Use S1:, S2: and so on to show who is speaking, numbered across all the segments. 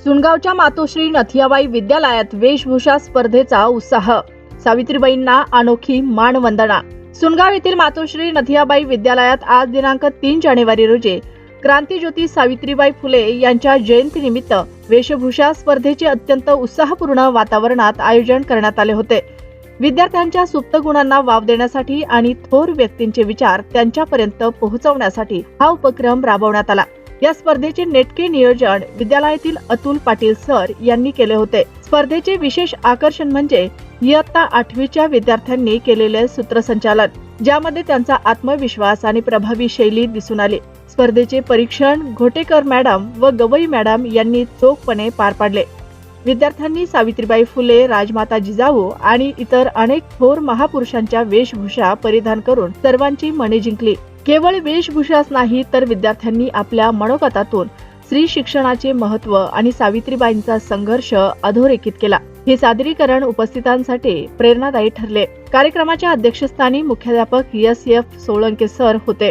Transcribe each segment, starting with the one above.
S1: सुनगावच्या मातोश्री नथियाबाई विद्यालयात वेशभूषा स्पर्धेचा उत्साह, सावित्रीबाईंना अनोखी मानवंदना। सुनगाव येथील मातोश्री नथियाबाई विद्यालयात आज दिनांक 3 जानेवारी रोजी क्रांतीज्योती सावित्रीबाई फुले यांच्या जयंतीनिमित्त वेशभूषा स्पर्धेचे अत्यंत उत्साहपूर्ण वातावरणात आयोजन करण्यात आले होते। विद्यार्थ्यांच्या सुप्त गुणांना वाव देण्यासाठी आणि थोर व्यक्तींचे विचार त्यांच्यापर्यंत पोहोचवण्यासाठी हा उपक्रम राबवण्यात आला। या स्पर्धेचे नेटके नियोजन विद्यालयातील अतुल पाटील सर यांनी केले होते। स्पर्धेचे विशेष आकर्षण म्हणजे इयत्ता 8वीच्या विद्यार्थ्यांनी केलेले सूत्रसंचालन, ज्यामध्ये त्यांचा आत्मविश्वास आणि प्रभावी शैली दिसून आली। स्पर्धेचे परीक्षण घोटेकर मॅडम व गवई मॅडम यांनी चोखपणे पार पाडले। विद्यार्थ्यांनी सावित्रीबाई फुले, राजमाता जिजाऊ आणि इतर अनेक थोर महापुरुषांच्या वेशभूषा परिधान करून सर्वांची मने जिंकली। केवळ वेशभूषाच नाही तर विद्यार्थ्यांनी आपल्या मनोगतातून स्त्री शिक्षणाचे महत्त्व आणि सावित्रीबाईंचा संघर्ष अधोरेखित केला। हे सादरीकरण उपस्थितांसाठी प्रेरणादायी ठरले। कार्यक्रमाच्या अध्यक्षस्थानी मुख्याध्यापक एस.एफ. सोळंके सर होते।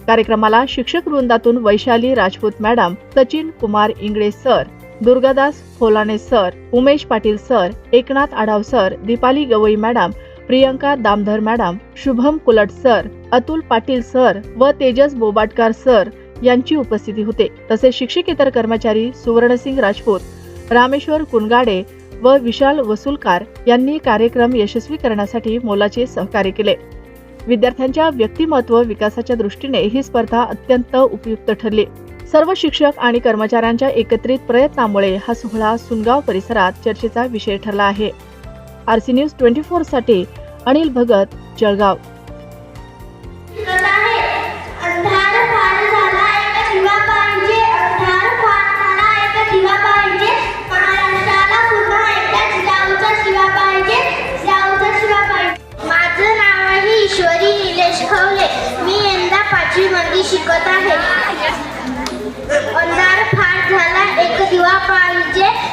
S1: कार्यक्रमाला शिक्षक वृंदातून Vaishali Rajput madam, Sachin Kumar Ingale sir, Durgadas Folane sir, Umesh Patil sir, Eknath Adhav sir, Deepali Gawai madam, Priyanka Damdhar madam, Shubham Kulat sir, Atul Patil sir व तेजस बोबाटकर सर यांची उपस्थिती होते। तसेच शिक्षकेतर कर्मचारी सुवर्णसिंग राजपूत, रामेश्वर कुनगाडे व विशाल वसुलकार यांनी कार्यक्रम यशस्वी करण्यासाठी मोलाचे सहकार्य केले। विद्यार्थ्यांच्या व्यक्तिमत्व विकासाच्या दृष्टीने ही स्पर्धा अत्यंत उपयुक्त ठरली। सर्व शिक्षक आणि कर्मचाऱ्यांच्या एकत्रित प्रयत्नामुळे हा सोहळा सुनगाव परिसरात चर्चेचा विषय ठरला आहे। आरसी न्यूज 24 साठी अनिल भगत, जळगाव।
S2: माझं नाव आहे ईश्वरी निलेश खवले। मी यंदा 5वी मध्ये शिकत आहे। अंधार फार झाला, एक दिवा पाहिजे।